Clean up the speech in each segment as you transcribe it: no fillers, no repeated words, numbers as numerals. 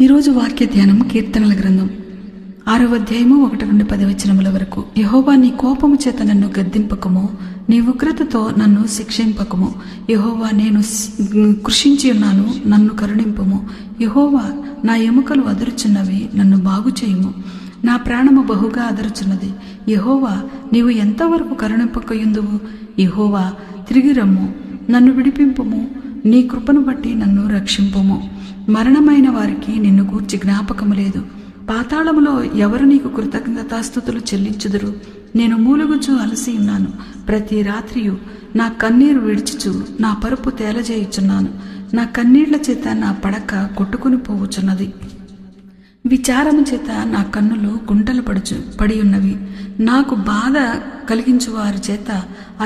ఈరోజు వాక్య ధ్యానం కీర్తనల గ్రంథం 6వ అధ్యాయము 1 నుండి 10 వచనముల వరకు. యెహోవా, నీ కోపము చేత నన్ను గద్దింపకము, నీ ఉగ్రతతో నన్ను శిక్షింపకము. యెహోవా, నేను కృషించి ఉన్నాను, నన్ను కరుణింపుము. యెహోవా, నా ఎముకలు అదరుచున్నవి, నన్ను బాగు చేయుము. నా ప్రాణము బహుగా అదరుచున్నది. యెహోవా, నీవు ఎంతవరకు కరుణింపకయుందువు? యెహోవా, తిరిగి రమ్ము, నన్ను విడిపింపుము. నీ కృపను బట్టి నన్ను రక్షింపుము. మరణమైన వారికి నిన్ను గూర్చి జ్ఞాపకము లేదు. పాతాళములో ఎవరు నీకు కృతజ్ఞతాస్తుతులు చెల్లించుదురు? నేను మూలుగుచు అలసి ఉన్నాను. ప్రతి రాత్రియు నా కన్నీరు విడిచుచు నా పరుపు తేలజేయుచున్నాను. నా కన్నీళ్ల చేత నా పడక కొట్టుకుని పోవుచున్నది. విచారము చేత నా కన్నులు గుంటలు పడి ఉన్నవి. నాకు బాధ కలిగించు వారి చేత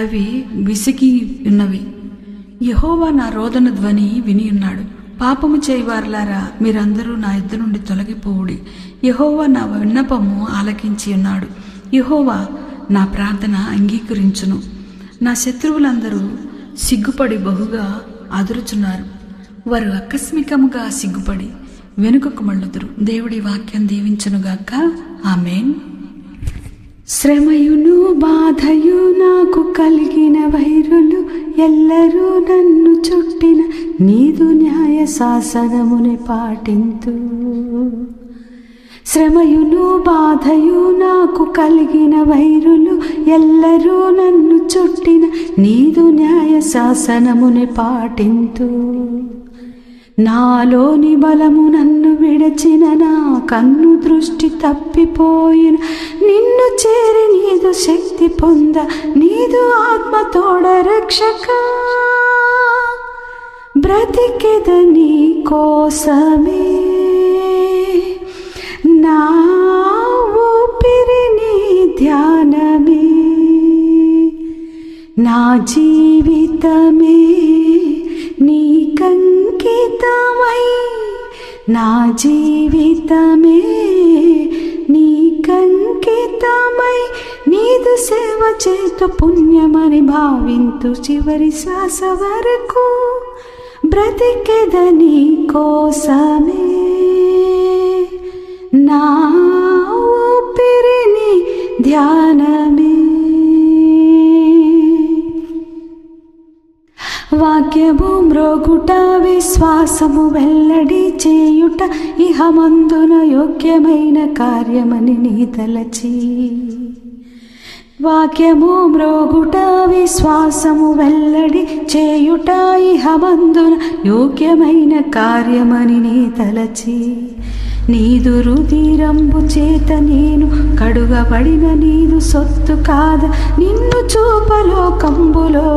అవి విసిగి ఉన్నవి. యెహోవా నా రోదన ధ్వని వినియున్నాడు. పాపము చేయవారులారా, మీరందరూ నా యుద్ధ నుండి తొలగిపోవుడి. యెహోవా నా విన్నపము ఆలకించి ఉన్నాడు. యెహోవా నా ప్రార్థన అంగీకరించును. నా శత్రువులందరూ సిగ్గుపడి బహుగా అదురుచున్నారు. వారు ఆకస్మికముగా సిగ్గుపడి వెనుకకు మళ్ళుదురు. దేవుడి వాక్యం దీవించునుగాక. ఆమేన్. శ్రమయును బాధయు నాకు కలిగిన వైరులు ఎల్లరూ నన్ను చుట్టిన నీదు న్యాయ శాసనముని పాటింతు. శ్రమయును బాధయు నాకు కలిగిన వైరులు ఎల్లరూ నన్ను చుట్టిన నీదు న్యాయ శాసనముని పాటింతు. నాలోని బలము నన్ను విడచిన, నా కన్ను దృష్టి తప్పిపోయిన, నిన్ను చేరి నీదు శక్తి పొంద, నీదు ఆత్మ తోడ రక్షక. బ్రతికెద నీ కోసమే, నా ఊపిరి నీ ధ్యానమే, నా జీవితమే నీకంకితమై, నా జీవితమే నీకంకితమై, నీదు సేవ చేతు పుణ్యమని భావింతు. చివరి శ్వాస వరకు బ్రతికెద నీ కోసమే, నా ఊపిరి నీ ధ్యానమే. వాక్యము మ్రోగుట, విశ్వాసము వెల్లడి చేయుట, ఇహమందున యోగ్యమైన కార్యమని నీ తలచి. వాక్యము మ్రోగుట, విశ్వాసము వెల్లడి చేయుట, ఇహమందున యోగ్యమైన కార్యమని నీ తలచి. నీదు రుధిరంబు చేత నేను కడుగబడిన నీదు సొత్తు కాద, నిన్ను చూపలోకంబులో